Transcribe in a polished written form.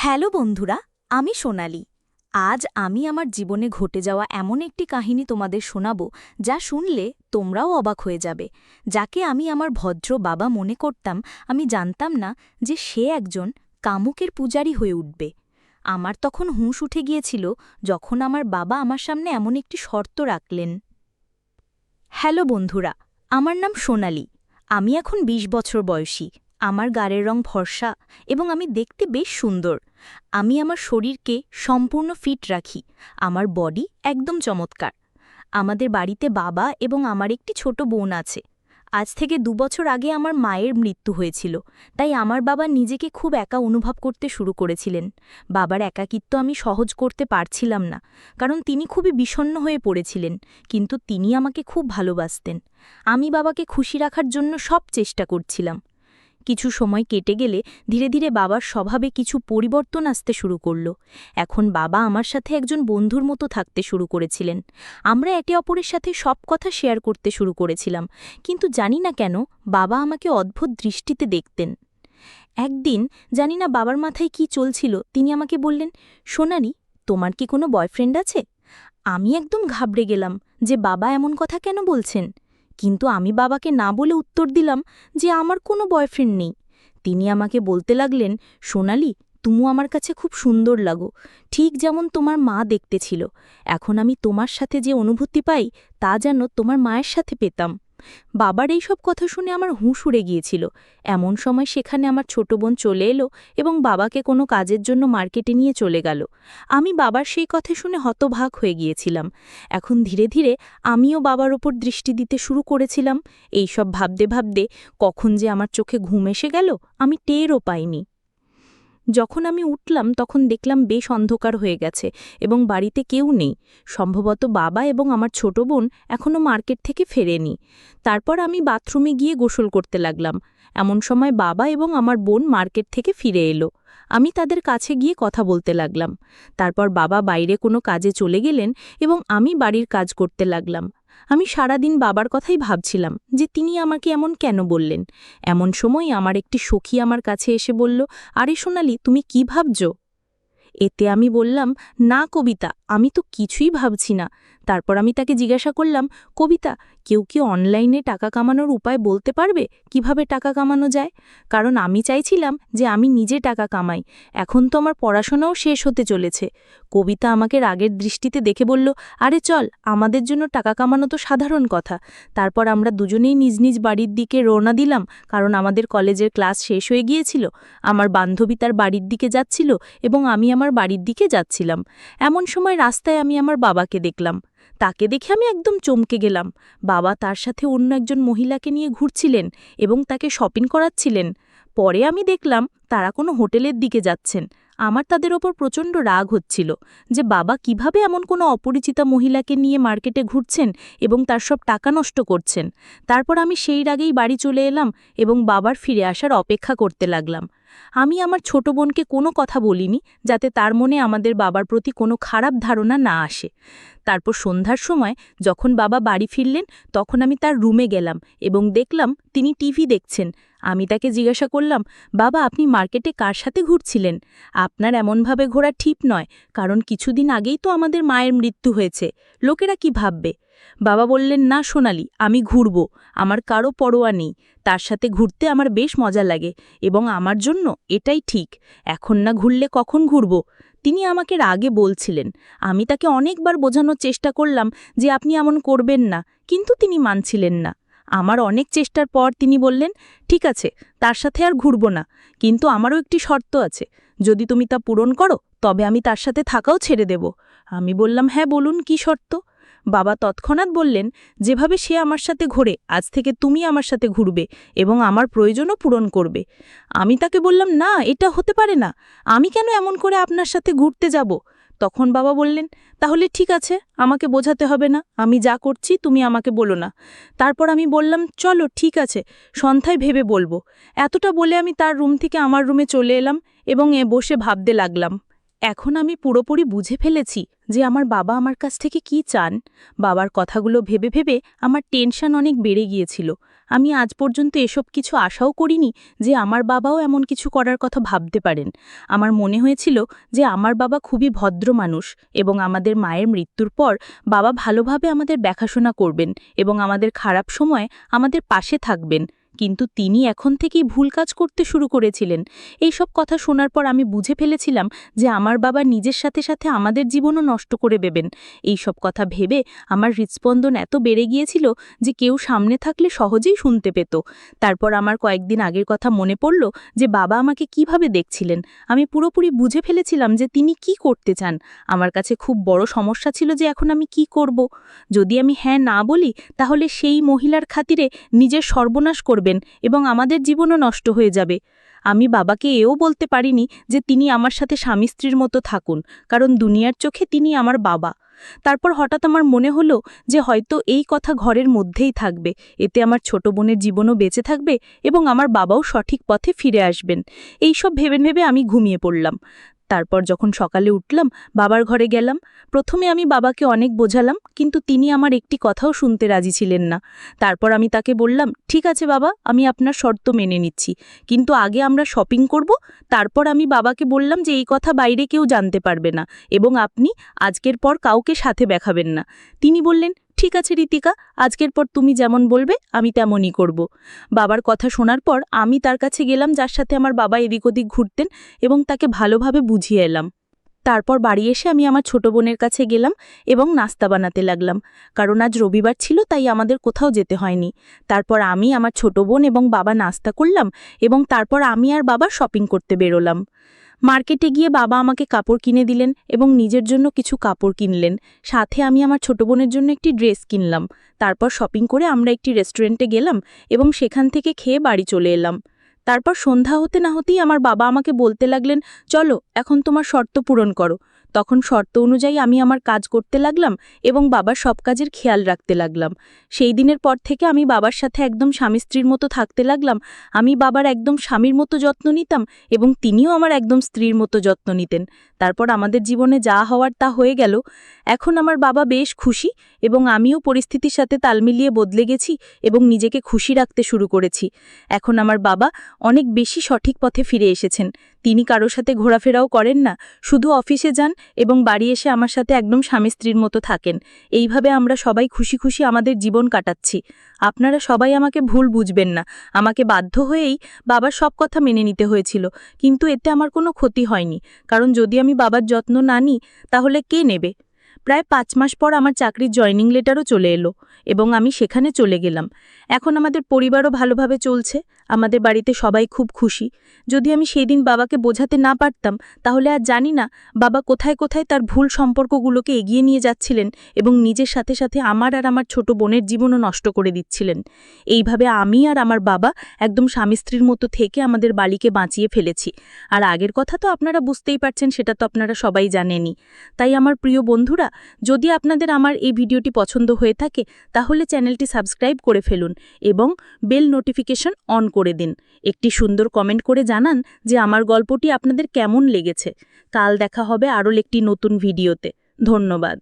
Hello বন্ধুরা, আমি সোনালি। আজ আমি আমার জীবনে ঘটে যাওয়া এমন একটি কাহিনী তোমাদের শোনাবো যা শুনলে তোমরাও অবাক হয়ে যাবে। যাকে আমি আমার ভদ্র বাবা মনে করতাম, আমি জানতাম না যে সে একজন কামুকের পূজারী হয়ে উঠবে। আমার তখন হুঁশ উঠে গিয়েছিল যখন আমার বাবা আমার সামনে এমন একটি শর্ত রাখলেন। হ্যালো বন্ধুরা, আমার নাম সোনালি। আমি এখন ২০ বছর বয়সী। আমার গায়ের রং ফর্সা এবং আমি দেখতে বেশ সুন্দর। আমি আমার শরীরকে সম্পূর্ণ ফিট রাখি। আমার বডি একদম চমৎকার। আমাদের বাড়িতে বাবা এবং আমার একটি ছোট বোন আছে। আজ থেকে ২ বছর আগে আমার মায়ের মৃত্যু হয়েছিল, তাই আমার বাবা নিজেকে খুব একা অনুভব করতে শুরু করেছিলেন। বাবার একাকিত্ব আমি সহজ করতে পারছিলাম না, কারণ তিনি খুবই বিষণ্ণ হয়ে পড়েছিলেন, কিন্তু তিনি আমাকে খুব ভালোবাসতেন। আমি বাবাকে খুশি রাখার জন্য সব চেষ্টা করছিলাম। কিছু সময় কেটে গেলে ধীরে ধীরে বাবার স্বভাবে কিছু পরিবর্তন আসতে শুরু করল। এখন বাবা আমার সাথে একজন বন্ধুর মতো থাকতে শুরু করেছিলেন। আমরা একে অপরের সাথে সব কথা শেয়ার করতে শুরু করেছিলাম, কিন্তু জানি না কেন বাবা আমাকে অদ্ভুত দৃষ্টিতে দেখতেন। একদিন জানি না বাবার মাথায় কি চলছিল, তিনি আমাকে বললেন, সোনালি, তোমার কি কোনো বয়ফ্রেন্ড আছে? আমি একদম ঘাবড়ে গেলাম যে বাবা এমন কথা কেন বলছেন, কিন্তু আমি বাবাকে না বলে উত্তর দিলাম যে আমার কোনো বয়ফ্রেন্ড নেই। তিনি আমাকে বলতে লাগলেন, সোনালি, তুমিও আমার কাছে খুব সুন্দর লাগো, ঠিক যেমন তোমার মা দেখতে ছিল। এখন আমি তোমার সাথে যে অনুভূতি পাই তা যেন তোমার মায়ের সাথে পেতাম। বাবার এইসব কথা শুনে আমার হুঁশ উড়ে গিয়েছিল। এমন সময় সেখানে আমার ছোট বোন চলে এলো এবং বাবাকে কোনো কাজের জন্য মার্কেটে নিয়ে চলে গেল। আমি বাবার সেই কথা শুনে হতবাক হয়ে গিয়েছিলাম। এখন ধীরে ধীরে আমিও বাবার ওপর দৃষ্টি দিতে শুরু করেছিলাম। এইসব ভাবতে ভাবতে কখন যে আমার চোখে ঘুম এসে গেল আমি টেরও পাইনি। যখন আমি উঠলাম তখন দেখলাম বেশ অন্ধকার হয়ে গেছে এবং বাড়িতে কেউ নেই। সম্ভবত বাবা এবং আমার ছোট বোন এখনও মার্কেট থেকে ফেরেনি। তারপর আমি বাথরুমে গিয়ে গোসল করতে লাগলাম। এমন সময় বাবা এবং আমার বোন মার্কেট থেকে ফিরে এলো। আমি তাদের কাছে গিয়ে কথা বলতে লাগলাম। তারপর বাবা বাইরে কোনো কাজে চলে গেলেন এবং আমি বাড়ির কাজ করতে লাগলাম। আমি সারাদিন বাবার কথাই ভাবছিলাম যে তিনি আমাকে এমন কেন বললেন। এমন সময় আমার একটি সখী আমার কাছে এসে বলল, আরে সোনালি, তুমি কি ভাবছ? এতে আমি বললাম, না কবিতা, আমি তো কিছুই ভাবছি না। তারপর আমি তাকে জিজ্ঞাসা করলাম, কবিতা, কেউ কি অনলাইনে টাকা কামানোর উপায় বলতে পারবে, কিভাবে টাকা কামানো যায়? কারণ আমি চাইছিলাম যে আমি নিজে টাকা কামাই। এখন তো আমার পড়াশোনাও শেষ হতে চলেছে। কবিতা আমাকে রাগের দৃষ্টিতে দেখে বলল, আরে চল, আমাদের জন্য টাকা কামানো তো সাধারণ কথা। তারপর আমরা দুজনেই নিজ নিজ বাড়ির দিকে রওনা দিলাম, কারণ আমাদের কলেজের ক্লাস শেষ হয়ে গিয়েছিল। আমার বান্ধবী তার বাড়ির দিকে যাচ্ছিল এবং আমি আমার বাড়ির দিকে যাচ্ছিলাম। এমন সময় রাস্তায় আমি আমার বাবাকে দেখলাম। তাকে দেখে আমি একদম চমকে গেলাম। বাবা তার সাথে অন্য একজন মহিলাকে নিয়ে ঘুরছিলেন এবং তাকে শপিং করাচ্ছিলেন। পরে আমি দেখলাম তারা কোনো হোটেলের দিকে যাচ্ছেন। আমার তাদের ওপর প্রচণ্ড রাগ হচ্ছিল যে বাবা কিভাবে এমন কোনো অপরিচিতা মহিলাকে নিয়ে মার্কেটে ঘুরছেন এবং তার সব টাকা নষ্ট করছেন। তারপর আমি সেই রাগেই বাড়ি চলে এলাম এবং বাবার ফিরে আসার অপেক্ষা করতে লাগলাম। আমি আমার ছোট বোনকে কোনো কথা বলিনি, যাতে তার মনে আমাদের বাবার প্রতি কোনো খারাপ ধারণা না আসে। তারপর সন্ধ্যার সময় যখন বাবা বাড়ি ফিরলেন, তখন আমি তার রুমে গেলাম এবং দেখলাম তিনি টিভি দেখছেন। আমি তাকে জিজ্ঞাসা করলাম, বাবা, আপনি মার্কেটে কার সাথে ঘুরছিলেন? আপনার এমনভাবে ঘোরা ঠিক নয়, কারণ কিছুদিন আগেই তো আমাদের মায়ের মৃত্যু হয়েছে। লোকেরা কি ভাববে? বাবা বললেন, না সোনালি, আমি ঘুরব, আমার কারো পরোয়া নেই। তার সাথে ঘুরতে আমার বেশ মজা লাগে এবং আমার জন্য এটাই ঠিক। এখন না ঘুরলে কখন ঘুরব? তিনি আমাকে রাগে বলছিলেন। আমি তাকে অনেকবার বোঝানোর চেষ্টা করলাম যে আপনি এমন করবেন না, কিন্তু তিনি মানছিলেন না। আমার অনেক চেষ্টার পর তিনি বললেন, ঠিক আছে, তার সাথে আর ঘুরব না, কিন্তু আমারও একটি শর্ত আছে। যদি তুমি তা পূরণ করো তবে আমি তার সাথে থাকাও ছেড়ে দেব। আমি বললাম, হ্যাঁ বলুন, কি শর্ত? বাবা তৎক্ষণাৎ বললেন, যেভাবে সে আমার সাথে ঘোরে আজ থেকে তুমি আমার সাথে ঘুরবে এবং আমার প্রয়োজনও পূরণ করবে। আমি তাকে বললাম, না, এটা হতে পারে না। আমি কেন এমন করে আপনার সাথে ঘুরতে যাব? তখন বাবা বললেন, তাহলে ঠিক আছে, আমাকে বোঝাতে হবে না, আমি যা করছি তুমি আমাকে বলো না। তারপর আমি বললাম, চলো ঠিক আছে, সন্ধ্যায় ভেবে বলবো। এতটা বলে আমি তার রুম থেকে আমার রুমে চলে এলাম এবং বসে ভাবতে লাগলাম। এখন আমি পুরোপুরি বুঝে ফেলেছি যে আমার বাবা আমার কাছ থেকে কি চান। বাবার কথাগুলো ভেবে ভেবে আমার টেনশন অনেক বেড়ে গিয়েছিল। আমি আজ পর্যন্ত এসব কিছু আশাও করিনি যে আমার বাবাও এমন কিছু করার কথা ভাবতে পারেন। আমার মনে হয়েছিল যে আমার বাবা খুবই ভদ্র মানুষ এবং আমাদের মায়ের মৃত্যুর পর বাবা ভালোভাবে আমাদের দেখাশোনা করবেন এবং আমাদের খারাপ সময়ে আমাদের পাশে থাকবেন। কিন্তু তিনি এখন থেকেই ভুল কাজ করতে শুরু করেছিলেন। এইসব কথা শোনার পর আমি বুঝে ফেলেছিলাম যে আমার বাবা নিজের সাথে সাথে আমাদের জীবনও নষ্ট করে দেবেন। এইসব কথা ভেবে আমার হৃৎস্পন্দন এত বেড়ে গিয়েছিল যে কেউ সামনে থাকলে সহজেই শুনতে পেত। তারপর আমার কয়েকদিন আগের কথা মনে পড়ল যে বাবা আমাকে কিভাবে দেখছিলেন। আমি পুরোপুরি বুঝে ফেলেছিলাম যে তিনি কি করতে চান। আমার কাছে খুব বড় সমস্যা ছিল যে এখন আমি কি করব। যদি আমি হ্যাঁ না বলি তাহলে সেই মহিলার খাতিরে নিজের সর্বনাশ করবেন এবং আমাদের জীবনও নষ্ট হয়ে যাবে। আমি বাবাকে এও বলতে পারিনি যে তিনি আমার সাথে স্বামী স্ত্রীর মতো থাকুন, কারণ দুনিয়ার চোখে তিনি আমার বাবা। তারপর হঠাৎ আমার মনে হলো যে হয়তো এই কথা ঘরের মধ্যেই থাকবে, এতে আমার ছোট বোনের জীবনও বেঁচে থাকবে এবং আমার বাবাও সঠিক পথে ফিরে আসবেন। এইসব ভেবে ভেবে আমি ঘুমিয়ে পড়লাম। তারপর যখন সকালে উঠলাম, বাবার ঘরে গেলাম। প্রথমে আমি বাবাকে অনেক বোঝালাম, কিন্তু তিনি আমার একটি কথাও শুনতে রাজি ছিলেন না। তারপর আমি তাকে বললাম, ঠিক আছে বাবা, আমি আপনার শর্ত মেনে নিচ্ছি, কিন্তু আগে আমরা শপিং করব। তারপর আমি বাবাকে বললাম যে এই কথা বাইরে কেউ জানতে পারবে না এবং আপনি আজকের পর কাউকে সাথে দেখাবেন না। তিনি বললেন, ঠিক আছে ঋতিকা, আজকের পর তুমি যেমন বলবে আমি তেমনই করব। বাবার কথা শোনার পর আমি তার কাছে গেলাম যার সাথে আমার বাবা এদিক ওদিক ঘুরতেন এবং তাকে ভালোভাবে বুঝিয়ে এলাম। তারপর বাড়ি এসে আমি আমার ছোট বোনের কাছে গেলাম এবং নাস্তা বানাতে লাগলাম, কারণ আজ রবিবার ছিল, তাই আমাদের কোথাও যেতে হয়নি। তারপর আমি, আমার ছোট বোন এবং বাবা নাস্তা করলাম এবং তারপর আমি আর বাবা শপিং করতে বেরোলাম। মার্কেটে গিয়ে বাবা আমাকে কাপড় কিনে দিলেন এবং নিজের জন্য কিছু কাপড় কিনলেন। সাথে আমি আমার ছোট বোনের জন্য একটি ড্রেস কিনলাম। তারপর শপিং করে আমরা একটি রেস্টুরেন্টে গেলাম এবং সেখান থেকে খেয়ে বাড়ি চলে এলাম। তারপর সন্ধ্যা হতে না হতেই আমার বাবা আমাকে বলতে লাগলেন, চলো এখন তোমার শর্ত পূরণ করো। তখন শর্ত অনুযায়ী আমি আমার কাজ করতে লাগলাম এবং বাবার সব কাজের খেয়াল রাখতে লাগলাম। সেই দিনের পর থেকে আমি বাবার সাথে একদম স্বামী স্ত্রীর মতো থাকতে লাগলাম। আমি বাবার একদম স্বামীর মতো যত্ন নিতাম এবং তিনিও আমার একদম স্ত্রীর মতো যত্ন নিতেন। তারপর আমাদের জীবনে যা হওয়ার তা হয়ে গেল। এখন আমার বাবা বেশ খুশি এবং আমিও পরিস্থিতির সাথে তাল মিলিয়ে বদলে গেছি এবং নিজেকে খুশি রাখতে শুরু করেছি। এখন আমার বাবা অনেক বেশি সঠিক পথে ফিরে এসেছেন। তিনি কারোর সাথে ঘোরাফেরাও করেন না, শুধু অফিসে যান এবং বাড়ি এসে আমার সাথে একদম স্বামী স্ত্রীর মতো থাকেন। এইভাবে আমরা সবাই খুশি খুশি আমাদের জীবন কাটাচ্ছি। আপনারা সবাই আমাকে ভুল বুঝবেন না, আমাকে বাধ্য হয়েই বাবার সব কথা মেনে নিতে হয়েছিল, কিন্তু এতে আমার কোনো ক্ষতি হয়নি, কারণ যদি আমি বাবার যত্ন না নিই তাহলে কে নেবে। প্রায় 5 মাস পর আমার চাকরির জয়নিং লেটারও চলে এলো এবং আমি সেখানে চলে গেলাম। এখন আমাদের পরিবারও ভালোভাবে চলছে, আমাদের বাড়িতে সবাই খুব খুশি। যদি আমি সেই দিন বাবাকে বোঝাতে না পারতাম তাহলে আর জানি না বাবা কোথায় কোথায় তার ভুল সম্পর্কগুলোকে এগিয়ে নিয়ে যাচ্ছিলেন এবং নিজের সাথে সাথে আমার আর আমার ছোট বোনের জীবনও নষ্ট করে দিচ্ছিলেন। এইভাবে আমি আর আমার বাবা একদম স্বামী স্ত্রীর মতো থেকে আমাদের বাড়িকে বাঁচিয়ে ফেলেছি। আর আগের কথা তো আপনারা বুঝতেই পারছেন, সেটা তো আপনারা সবাই জানেনই। তাই আমার প্রিয় বন্ধুরা, যদি আপনাদের আমার এই ভিডিওটি পছন্দ হয়ে থাকে তাহলে চ্যানেলটি সাবস্ক্রাইব করে ফেলুন এবং বেল নোটিফিকেশন অন করে দিন। একটি সুন্দর কমেন্ট করে জানান যে আমার গল্পটি আপনাদের কেমন লেগেছে। কাল দেখা হবে আরও একটি নতুন ভিডিওতে। ধন্যবাদ।